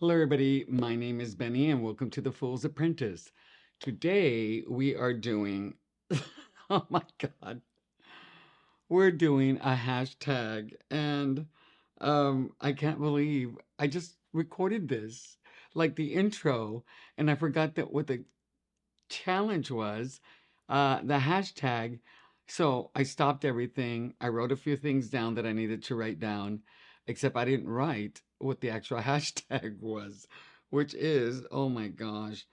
Hello, everybody. My name is Benny, and welcome to The Fool's Apprentice. Today, we are doing, oh my God, we're doing a hashtag, and I can't believe I just recorded this, like the intro, and I forgot that what the challenge was, the hashtag. So I stopped everything. I wrote a few things down that I needed to write down, except I didn't write what the actual hashtag was, which is, oh my gosh,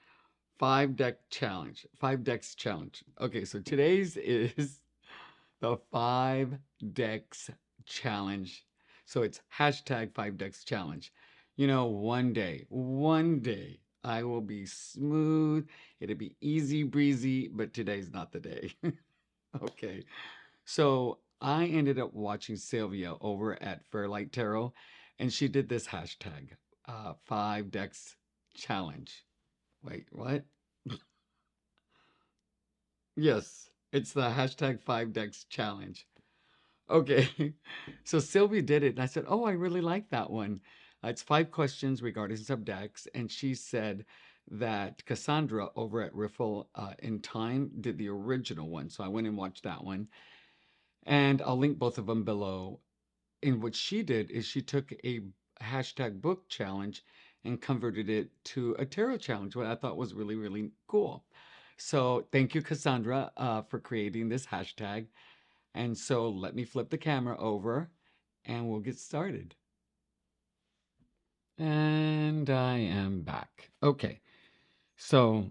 5 decks challenge. Okay, so today's is the 5 decks challenge. So it's hashtag 5 decks challenge. One day, I will be smooth. It'll be easy breezy, but today's not the day. Okay. So I ended up watching Sylvia over at Fairlight Tarot, and she did this hashtag, 5 decks challenge. Wait, what? Yes, it's the hashtag 5 decks challenge. Okay. So Sylvia did it. And I said, oh, I really like that one. It's 5 questions regarding subdecks. And she said that Cassandra over at Riffle in Time did the original one. So I went and watched that one. And I'll link both of them below. And what she did is she took a hashtag book challenge and converted it to a tarot challenge, what I thought was really, really cool. So thank you, Cassandra, for creating this hashtag. And so let me flip the camera over and we'll get started. And I am back. Okay, so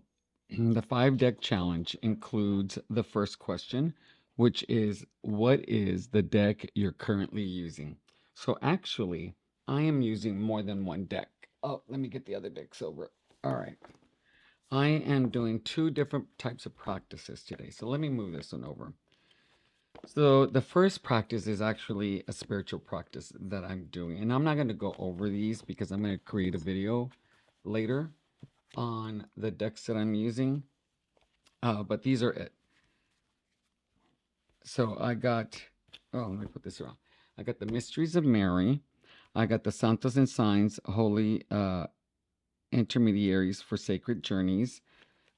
the 5 deck challenge includes the first question, which is what is the deck you're currently using? So actually, I am using more than one deck. Oh, let me get the other decks over. All right. I am doing 2 different types of practices today. So let me move this one over. So the first practice is actually a spiritual practice that I'm doing. And I'm not going to go over these because I'm going to create a video later on the decks that I'm using. But these are it. So let me put this around. I got the Mysteries of Mary. I got the Santos and Signs, Holy Intermediaries for Sacred Journeys.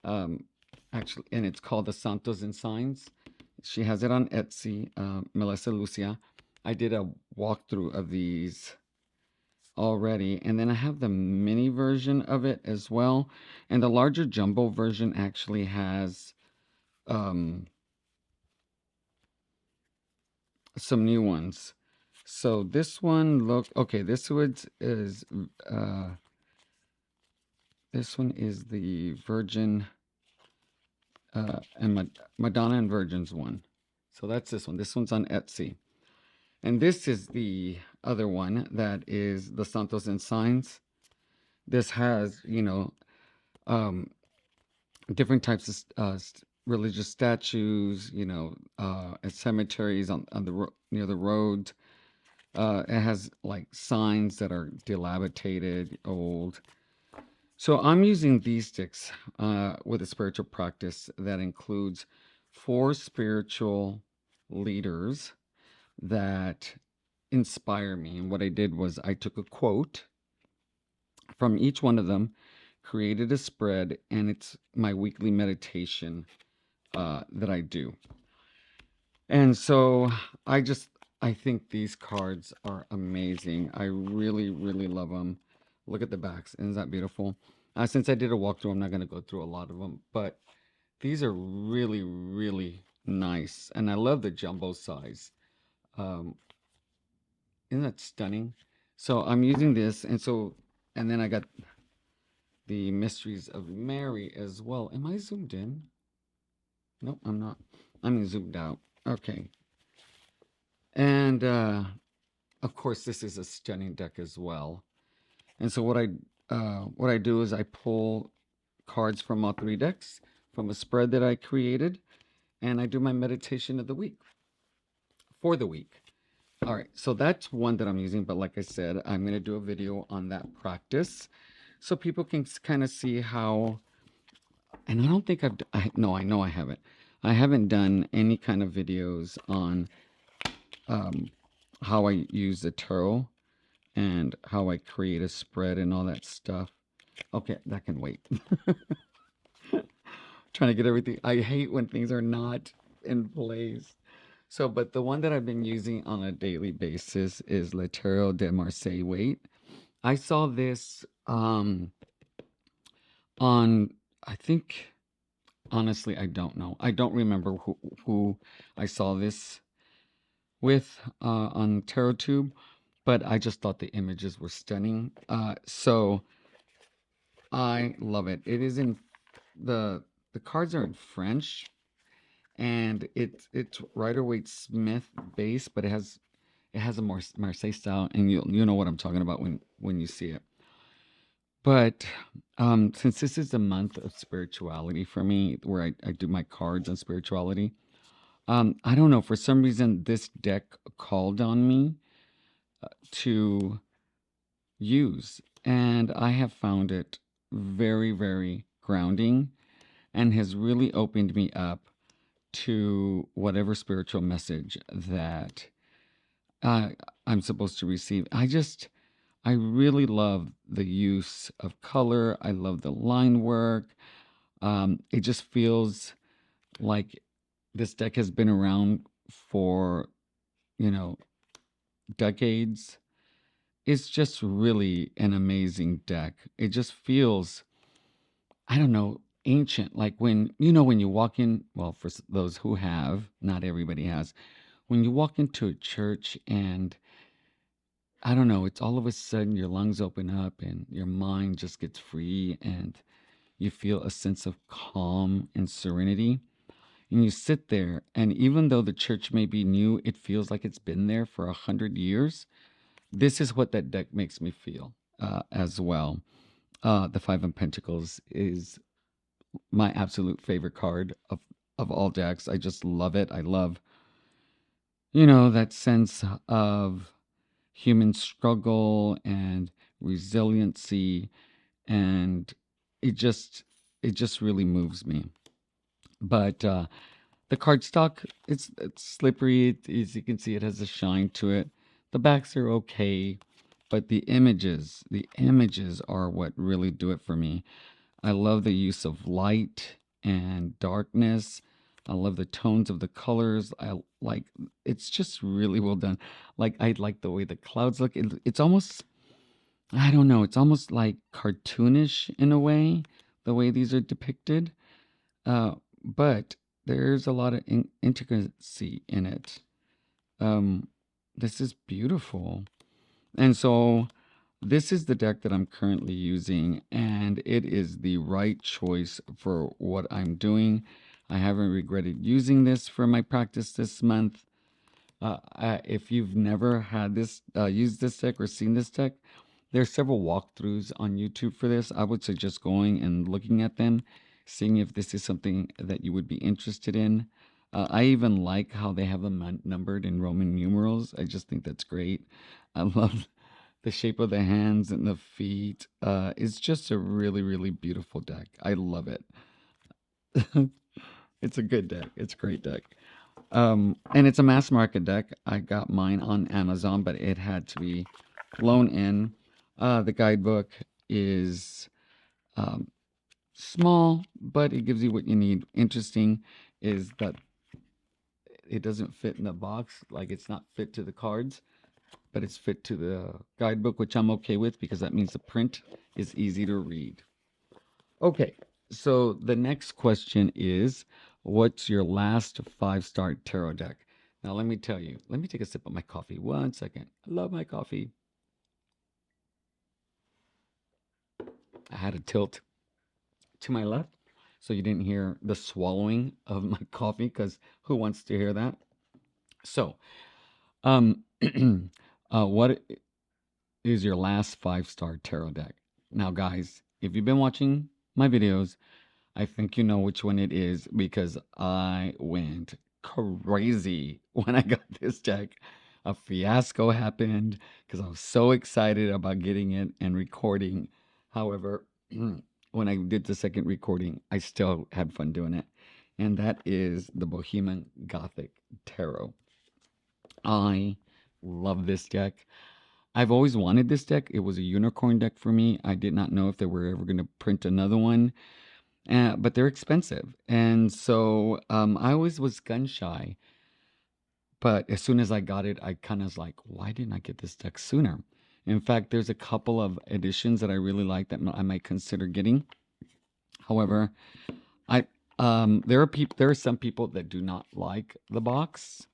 Actually, and it's called the Santos and Signs. She has it on Etsy, Melissa Lucia. I did a walkthrough of these already, and then I have the mini version of it as well. And the larger jumbo version actually has um, some new ones. So this one okay. Uh, this one is the Virgin and Madonna and Virgins one. So that's this one. This one's on Etsy. And this is the other one that is the Santos and Signs. This has, um, different types of religious statues, at cemeteries near the road. It has like signs that are dilapidated, old. So I'm using these sticks with a spiritual practice that includes 4 spiritual leaders that inspire me. And what I did was I took a quote from each one of them, created a spread, and it's my weekly meditation that I do. And so I think these cards are amazing. I really, really love them. Look at the backs. Isn't that beautiful? Since I did a walkthrough, I'm not going to go through a lot of them, but these are really, really nice. And I love the jumbo size. Um, isn't that stunning? So I'm using this. And then I got the Mysteries of Mary as well. Am I zoomed in? Nope, I'm not. I'm zoomed out. Okay. And of course, this is a stunning deck as well. And so what I do is I pull cards from all 3 decks from a spread that I created, and I do my meditation of the week for the week. All right, so that's one that I'm using, but like I said, I'm going to do a video on that practice so people can kind of see how. And I don't think no, I know I haven't. I haven't done any kind of videos on how I use the tarot and how I create a spread and all that stuff. Okay, that can wait. Trying to get everything. I hate when things are not in place. So, but the one that I've been using on a daily basis is Letero de Marseille Weight. I saw this on, I think, honestly, I don't know. I don't remember who I saw this with on TarotTube, but I just thought the images were stunning. So I love it. It is in the the cards are in French, and it's Rider-Waite Smith base, but it has a more Marseille style, and you know what I'm talking about when you see it. But since this is a month of spirituality for me, where I do my cards on spirituality, I don't know, for some reason this deck called on me to use, and I have found it very, very grounding and has really opened me up to whatever spiritual message that uh, I'm supposed to receive. I really love the use of color. I love the line work. It just feels like this deck has been around for, you know, decades. It's just really an amazing deck. It just feels, I don't know, ancient. Like when you walk in, well, for those who have, not everybody has, when you walk into a church and I don't know, it's all of a sudden your lungs open up and your mind just gets free and you feel a sense of calm and serenity. And you sit there, and even though the church may be new, it feels like it's been there for 100 years. This is what that deck makes me feel as well. The Five of Pentacles is my absolute favorite card of all decks. I just love it. I love, that sense of human struggle and resiliency, and it just it just really moves me. But the cardstock, it's slippery. As you can see, it has a shine to it. The backs are okay, but the images are what really do it for me. I love the use of light and darkness. I love the tones of the colors. I like it's just really well done. Like I like the way the clouds look. It's almost, I don't know, it's almost like cartoonish in a way, the way these are depicted. But there's a lot of intricacy in it. Um, this is beautiful. And so this is the deck that I'm currently using, and it is the right choice for what I'm doing. I haven't regretted using this for my practice this month. If you've never had this, used this deck or seen this deck, there's several walkthroughs on YouTube for this. I would suggest going and looking at them, seeing if this is something that you would be interested in. I even like how they have them numbered in Roman numerals. I just think that's great. I love the shape of the hands and the feet. It's just a really, really beautiful deck. I love it. It's a good deck. It's a great deck. And it's a mass market deck. I got mine on Amazon, but it had to be loaned in. The guidebook is um, small, but it gives you what you need. Interesting is that it doesn't fit in the box, like it's not fit to the cards, but it's fit to the guidebook, which I'm okay with because that means the print is easy to read. Okay, so the next question is, what's your last 5-star tarot deck? Now, let me tell you, let me take a sip of my coffee. 1 second. I love my coffee. I had a tilt to my left, so you didn't hear the swallowing of my coffee, because who wants to hear that? So, um, what is your last 5-star tarot deck? Now, guys, if you've been watching my videos, I think you know which one it is, because I went crazy when I got this deck. A fiasco happened because I was so excited about getting it and recording. However, when I did the second recording, I still had fun doing it. And that is the Bohemian Gothic Tarot. I love this deck. I've always wanted this deck. It was a unicorn deck for me. I did not know if they were ever going to print another one, but they're expensive. And so I always was gun shy. But as soon as I got it, I kind of was like, why didn't I get this deck sooner? In fact, there's a couple of editions that I really like that I might consider getting. However, I there are some people that do not like the box.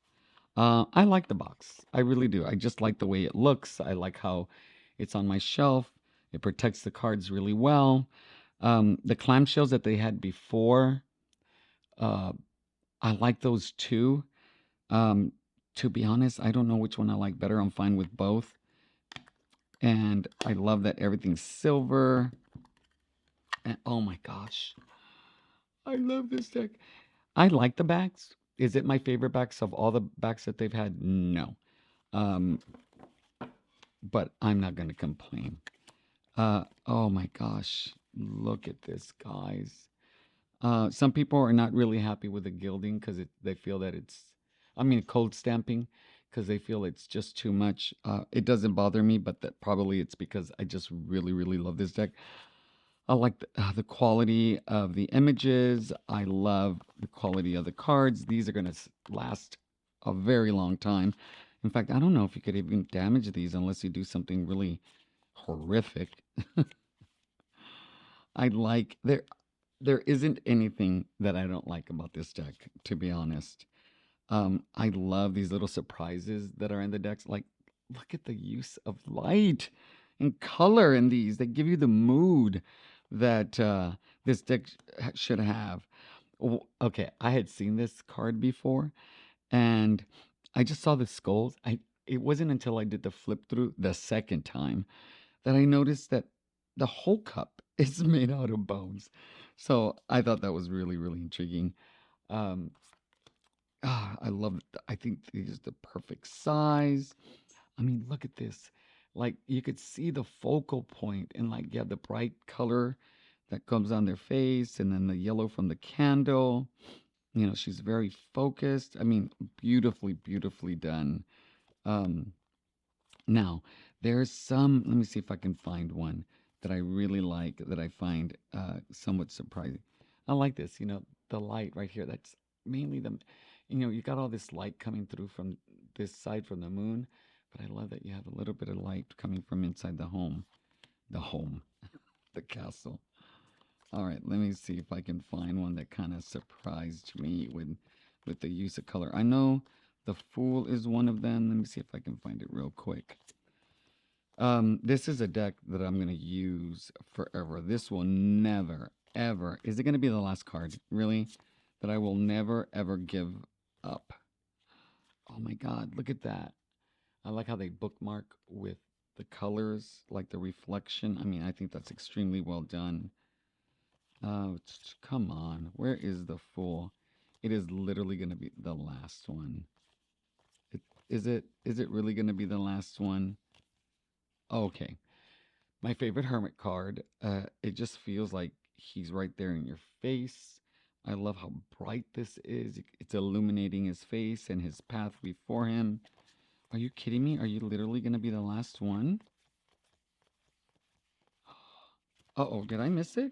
I like the box. I really do. I just like the way it looks. I like how it's on my shelf. It protects the cards really well. The clamshells that they had before, uh, I like those too. Um, to be honest, I don't know which one I like better. I'm fine with both. And I love that everything's silver. And oh my gosh, I love this deck. I like the backs. Is it my favorite backs of all the backs that they've had? No. Um, but I'm not going to complain. Oh my gosh. Look at this, guys. Some people are not really happy with the gilding because they feel that I mean, cold stamping, because they feel it's just too much. It doesn't bother me, but that probably it's because I just really, really love this deck. I like the quality of the images. I love the quality of the cards. These are going to last a very long time. In fact, I don't know if you could even damage these unless you do something really horrific. I like there isn't anything that I don't like about this deck, to be honest. I love these little surprises that are in the decks. Like, look at the use of light and color in these. They give you the mood that this deck should have. Okay, I had seen this card before, and I just saw the skulls. It wasn't until I did the flip through the second time that I noticed that the whole cup is made out of bones. So I thought that was really, really intriguing. Um, I love it. I think this is the perfect size. I mean, look at this. Like you could see the focal point and like you have the bright color that comes on their face and then the yellow from the candle. You know, she's very focused. I mean, beautifully, beautifully done. Um, Now, there's some, let me see if I can find one that I really like that I find somewhat surprising. I like this, the light right here. That's mainly you got all this light coming through from this side from the moon, but I love that you have a little bit of light coming from inside the home, the castle. All right, let me see if I can find one that kind of surprised me with the use of color. I know the Fool is one of them. Let me see if I can find it real quick. This is a deck that I'm gonna use forever. This will never, ever. Is it gonna be the last card? Really? That I will never, ever give up. Oh my God, look at that. I like how they bookmark with the colors, like the reflection. I mean, I think that's extremely well done. Oh, come on. Where is the Fool? It is literally gonna be the last one. Is it really gonna be the last one? Okay. My favorite hermit card. It just feels like he's right there in your face. I love how bright this is. It's illuminating his face and his path before him. Are you kidding me? Are you literally going to be the last one? Uh-oh, did I miss it?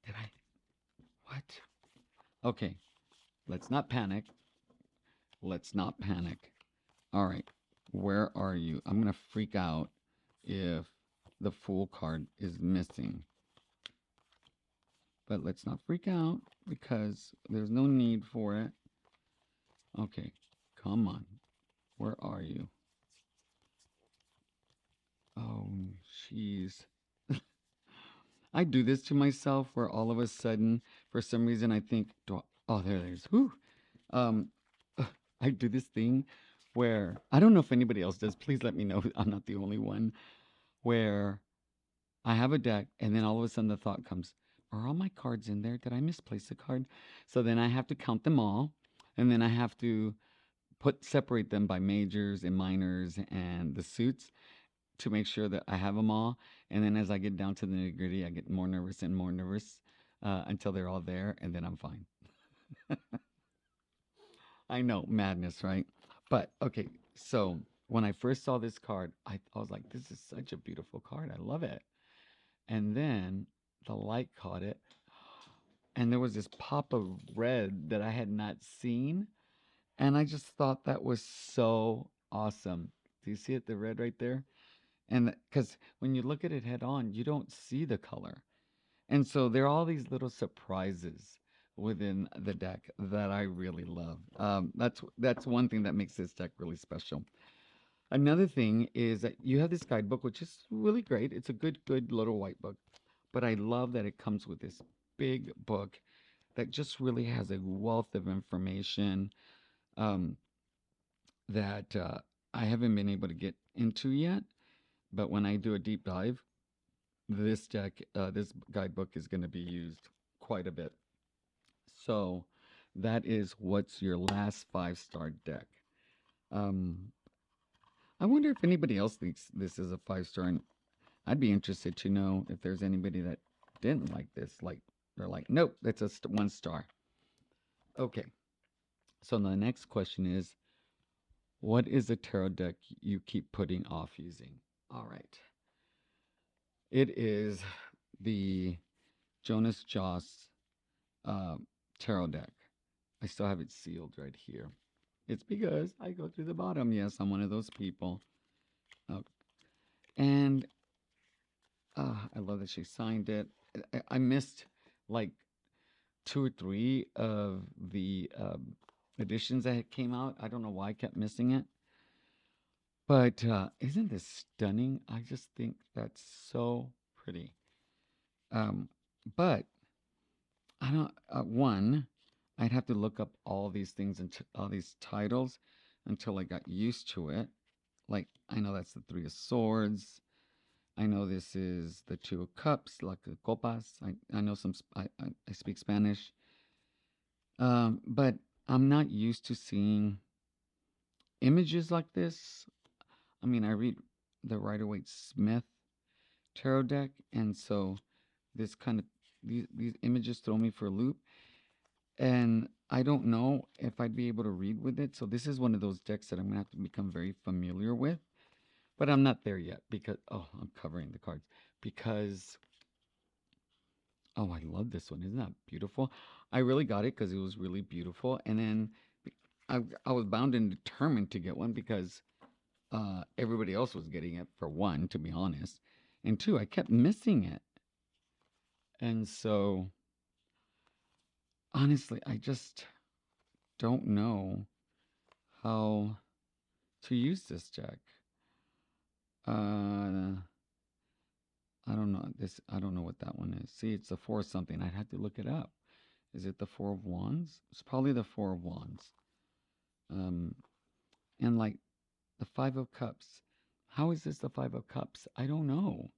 Did I? What? Okay, let's not panic. Let's not panic. All right, where are you? I'm going to freak out if the Fool card is missing. But let's not freak out because there's no need for it. Okay, come on. Where are you? Oh, jeez. I do this to myself where all of a sudden, for some reason, I think, oh, there it is. Whew. Um, I do this thing where I don't know if anybody else does. Please let me know. I'm not the only one. Where I have a deck, and then all of a sudden the thought comes, are all my cards in there? Did I misplace a card? So then I have to count them all, and then I have to separate them by majors and minors and the suits to make sure that I have them all. And then as I get down to the nitty gritty, I get more nervous and more nervous until they're all there, and then I'm fine. I know, madness, right? But okay, so when I first saw this card, I was like, this is such a beautiful card. I love it. And then the light caught it, and there was this pop of red that I had not seen. And I just thought that was so awesome. Do you see it, the red right there? And because when you look at it head on, you don't see the color. And so there are all these little surprises within the deck that I really love. That's one thing that makes this deck really special. Another thing is that you have this guidebook, which is really great. It's a good little white book. But I love that it comes with this big book that just really has a wealth of information um, that I haven't been able to get into yet. But when I do a deep dive, this guidebook is going to be used quite a bit. So that is what's your last 5-star deck. Um, I wonder if anybody else thinks this is a 5-star, and I'd be interested to know if there's anybody that didn't like this. Like they're like, nope, that's a 1-star. Okay. So the next question is, what is a tarot deck you keep putting off using? All right. It is the Jonas Joss tarot deck. I still have it sealed right here. It's because I go through the bottom. Yes, I'm one of those people. And I love that she signed it. I missed like 2 or 3 of the editions that came out. I don't know why I kept missing it. But isn't this stunning? I just think that's so pretty. But I don't. One, I'd have to look up all these things and all these titles until I got used to it. Like I know that's the 3 of Swords. I know this is the 2 of Cups, like the copas. I know some. I speak Spanish. But I'm not used to seeing images like this. I mean, I read the Rider-Waite-Smith tarot deck, and so this kind of these images throw me for a loop, and I don't know if I'd be able to read with it. So this is one of those decks that I'm gonna have to become very familiar with, but I'm not there yet because I'm covering the cards because I love this one. Isn't that beautiful? I really got it because it was really beautiful, and then I was bound and determined to get one because everybody else was getting it, for one, to be honest, and two, I kept missing it. And so, honestly, I just don't know how to use this deck. I don't know this. I don't know what that one is. See, it's the 4 something. I'd have to look it up. Is it the 4 of Wands? It's probably the 4 of Wands. And like the 5 of Cups. How is this the 5 of Cups? I don't know.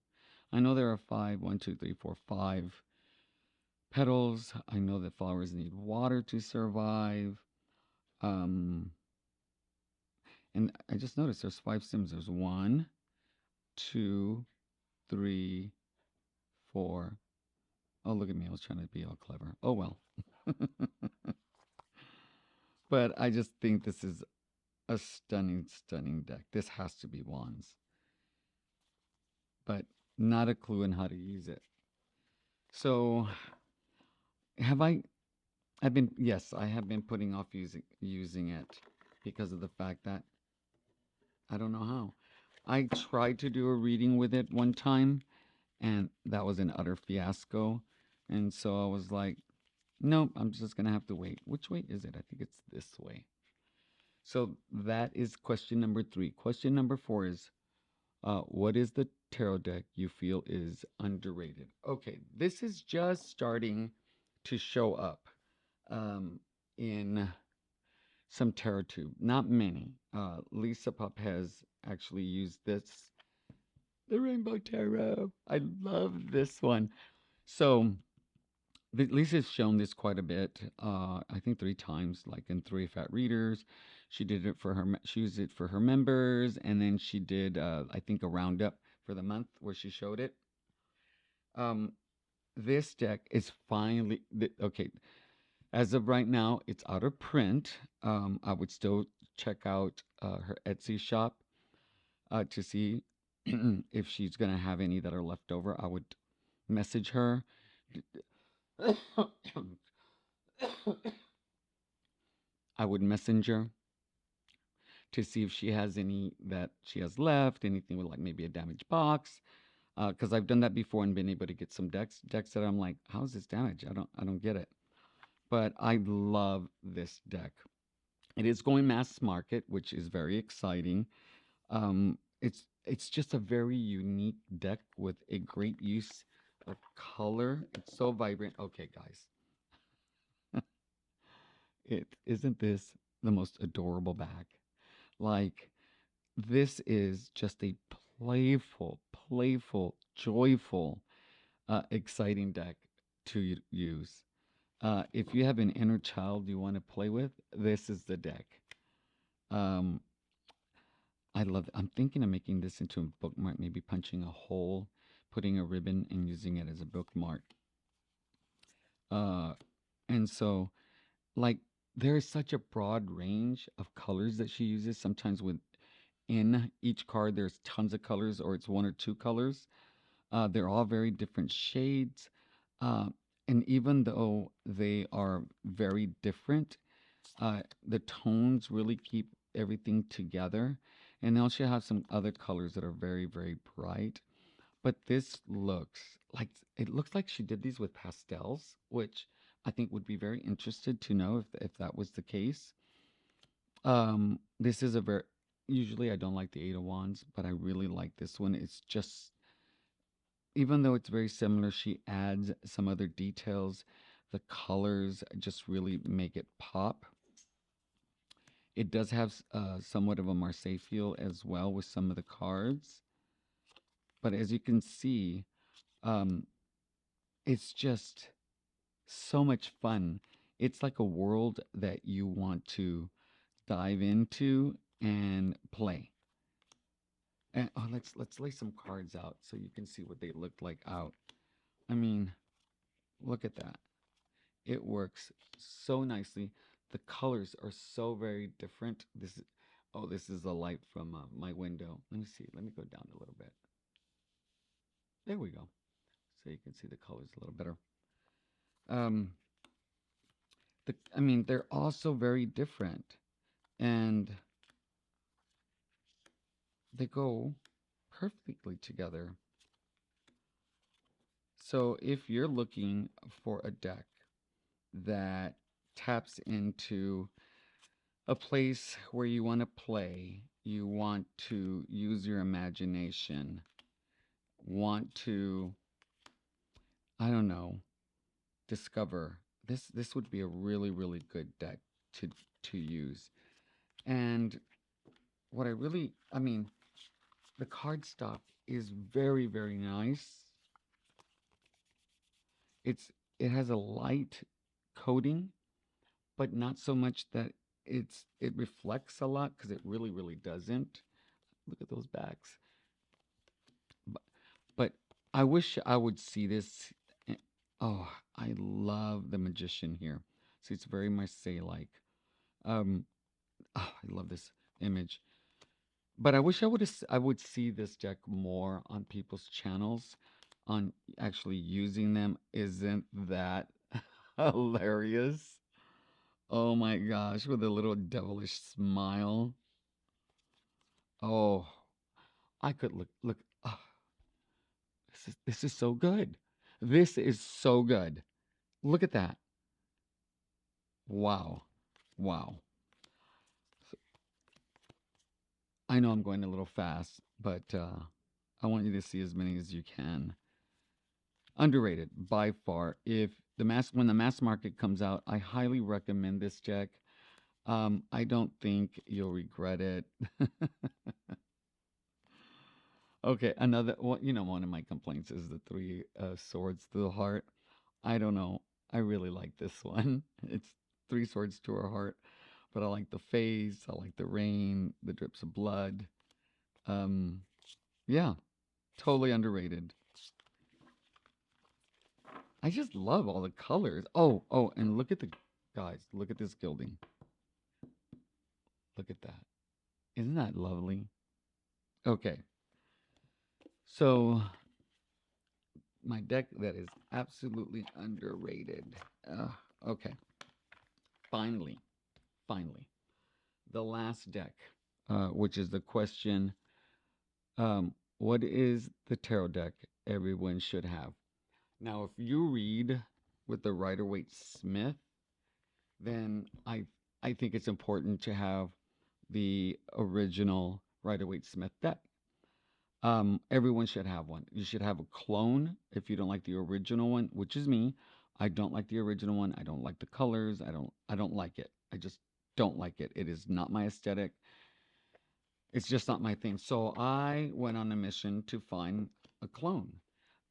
I know there are 5, 1, 2, 3, 4, 5 petals. I know that flowers need water to survive. And I just noticed there's 5 stems. There's 1, 2, 3, 4. Oh, look at me. I was trying to be all clever. Oh, well. But I just think this is a stunning, stunning deck. This has to be Wands. But not a clue on how to use it. So, yes, I have been putting off using it because of the fact that I don't know how. I tried to do a reading with it one time, and that was an utter fiasco. And so I was like, nope, I'm just going to have to wait. Which way is it? I think it's this way. So that is question number 3. Question number 4 is, what is the tarot deck you feel is underrated? Okay, this is just starting to show up in some tarot tube. Not many. Lisa Pup has actually used this, the Rainbow Tarot. I love this one. So Lisa's shown this quite a bit. I think 3 times, like in 3 Fat Readers. She did it for her. She used it for her members, and then she did, I think, a roundup for the month where she showed it. This deck is finally okay. As of right now, it's out of print. I would still check out her Etsy shop to see if she's gonna have any that are left over. I would message her. I would messenger to see if she has any that she has left, anything with like maybe a damaged box. Because I've done that before and been able to get some decks that I'm like, how is this damaged? I don't get it. But I love this deck. It is going mass market, which is very exciting. It's just a very unique deck with a great use of color. It's so vibrant. Okay, guys, it isn't this the most adorable bag? Like this is just a playful, joyful, exciting deck to use. If you have an inner child you want to play with, this is the deck. Um, I love it. I'm thinking of making this into a bookmark, maybe punching a hole, putting a ribbon, and using it as a bookmark. Uh, and so, like, there is such a broad range of colors that she uses. Sometimes within each card, there's tons of colors, or it's one or two colors. They're all very different shades. Uh, and even though they are very different, the tones really keep everything together. And they also have some other colors that are very, very bright. But this looks like it looks like she did these with pastels, which I think would be very interested to know if that was the case. This is a very usually I don't like the Eight of Wands, but I really like this one. It's just even though it's very similar, she adds some other details. The colors just really make it pop. It does have somewhat of a Marseille feel as well with some of the cards. But as you can see, um, it's just so much fun. It's like a world that you want to dive into and play. And oh, let's lay some cards out so you can see what they look like out. I mean, look at that. It works so nicely. The colors are so very different. This is the light from my window. Let me see. Let me go down a little bit. There we go. So you can see the colors a little better. Um, I mean, they're also very different, and they go perfectly together. So if you're looking for a deck that taps into a place where you want to play, you want to use your imagination, want to, I don't know, discover this would be a really really good deck to use. And what I mean, the cardstock is very very nice. It has a light coating, but not so much that it reflects a lot because it really really doesn't. Look at those backs. But, but I wish I would see this. Oh, I love the magician here. See, it's very Marseille like. Um, oh, I love this image. But I wish I would see this deck more on people's channels, on actually using them. Isn't that hilarious? Oh my gosh, with a little devilish smile. Oh, I could look. Oh, this is so good. This is so good. Look at that. Wow. Wow. I know I'm going a little fast, but I want you to see as many as you can. Underrated by far. If when the mass market comes out, I highly recommend this deck. I don't think you'll regret it. Okay, another one. One of my complaints is the three swords to the heart. I don't know. I really like this one. It's three swords to her heart, but I like the face. I like the rain, the drips of blood. Um, yeah, totally underrated. I just love all the colors. Oh, and look at the guys. Look at this gilding. Look at that. Isn't that lovely? Okay, so my deck that is absolutely underrated. Okay, finally, finally, the last deck, which is the question: what is the tarot deck everyone should have? Now, if you read with the Rider Waite Smith, then I think it's important to have the original Rider Waite Smith deck. Everyone should have one. You should have a clone if you don't like the original one, which is me. I don't like the original one. I don't like the colors. I don't like it. I just don't like it. It is not my aesthetic. It's just not my thing. So I went on a mission to find a clone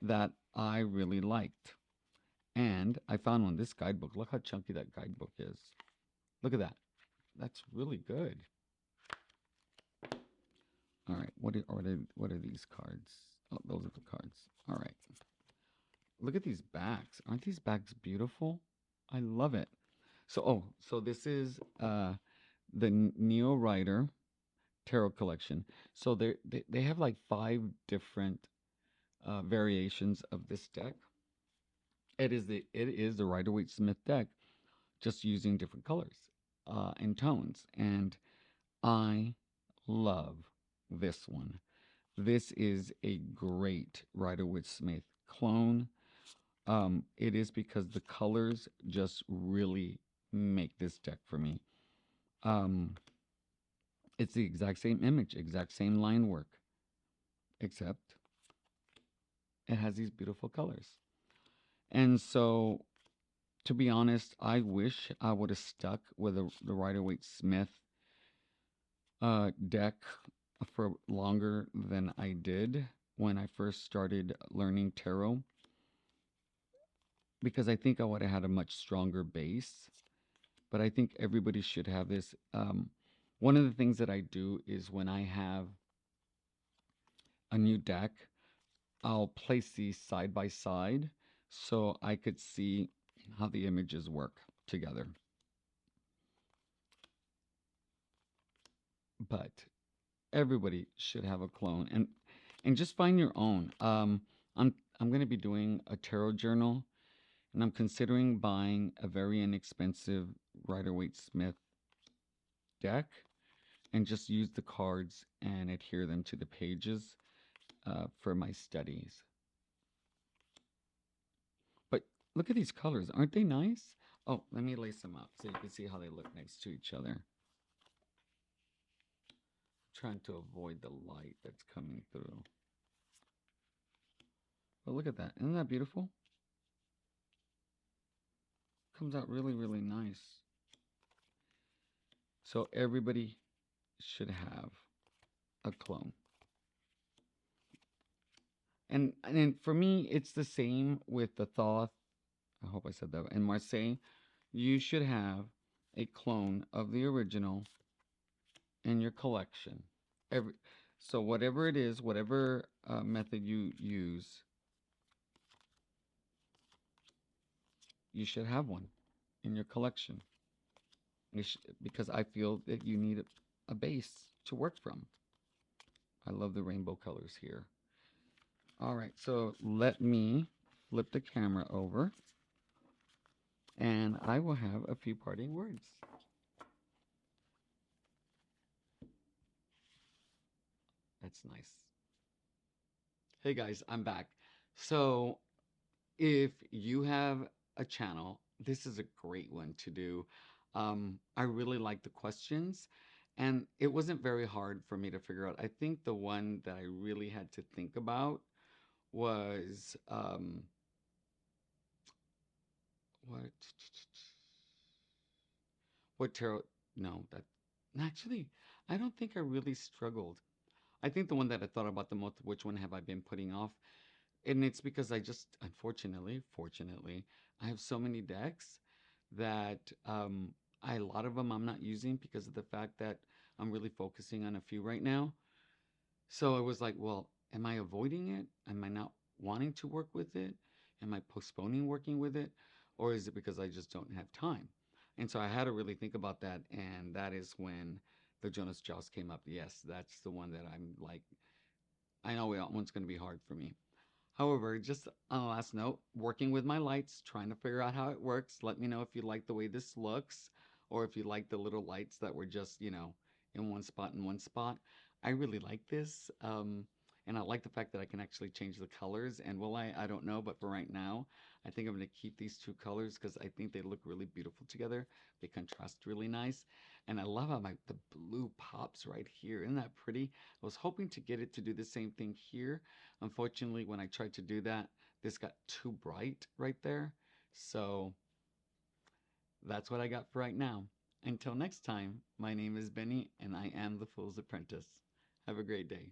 that I really liked. And I found one. This guidebook. Look how chunky that guidebook is. Look at that. That's really good. All right. What are these cards? Oh, those are the cards. All right. Look at these backs. Aren't these backs beautiful? I love it. So this is the Neo Rider Tarot collection. So they have like 5 different variations of this deck. It is the Rider Waite Smith deck, just using different colors and tones. And I love this one. This is a great Rider Waite Smith clone. It is because the colors just really make this deck for me. Um, it's the exact same image, exact same line work, except it has these beautiful colors. And so, to be honest, I wish I would have stuck with the Rider Waite Smith deck for longer than I did when I first started learning tarot, because I think I would have had a much stronger base. But I think everybody should have this. One of the things that I do is when I have a new deck, I'll place these side by side so I could see how the images work together. But everybody should have a clone, and just find your own. I'm going to be doing a tarot journal, and I'm considering buying a very inexpensive Rider Waite Smith deck and just use the cards and adhere them to the pages for my studies. But look at these colors. Aren't they nice? Oh, let me lace them up so you can see how they look next to each other. Trying to avoid the light that's coming through. But look at that. Isn't that beautiful? Comes out really, really nice. So everybody should have a clone. And for me, it's the same with the Thoth. I hope I said that. And Marseille, you should have a clone of the original in your collection. Every so whatever it is, whatever method you use, you should have one in your collection. Because I feel that you need a base to work from. I love the rainbow colors here. All right, so let me flip the camera over, and I will have a few parting words. That's nice. Hey guys, I'm back. So if you have a channel, this is a great one to do. I really like the questions, and it wasn't very hard for me to figure out. I think the one that I really had to think about was what what tarot? No, that actually, I don't think I really struggled. I think the one that I thought about the most, which one have I been putting off? And it's because I just, fortunately, I have so many decks that a lot of them I'm not using because of the fact that I'm really focusing on a few right now. So I was like, well, am I avoiding it? Am I not wanting to work with it? Am I postponing working with it? Or is it because I just don't have time? And so I had to really think about that. And that is when the Jonas Jaws came up. Yes, that's the one that I'm like, I know that one's going to be hard for me. However, just on a last note, working with my lights, trying to figure out how it works. Let me know if you like the way this looks or if you like the little lights that were just, in one spot in one spot. I really like this. And I like the fact that I can actually change the colors. And will I? I don't know. But for right now, I think I'm going to keep these two colors because I think they look really beautiful together. They contrast really nice. And I love how the blue pops right here. Isn't that pretty? I was hoping to get it to do the same thing here. Unfortunately, when I tried to do that, this got too bright right there. So that's what I got for right now. Until next time, my name is Benny and I am the Fool's Apprentice. Have a great day.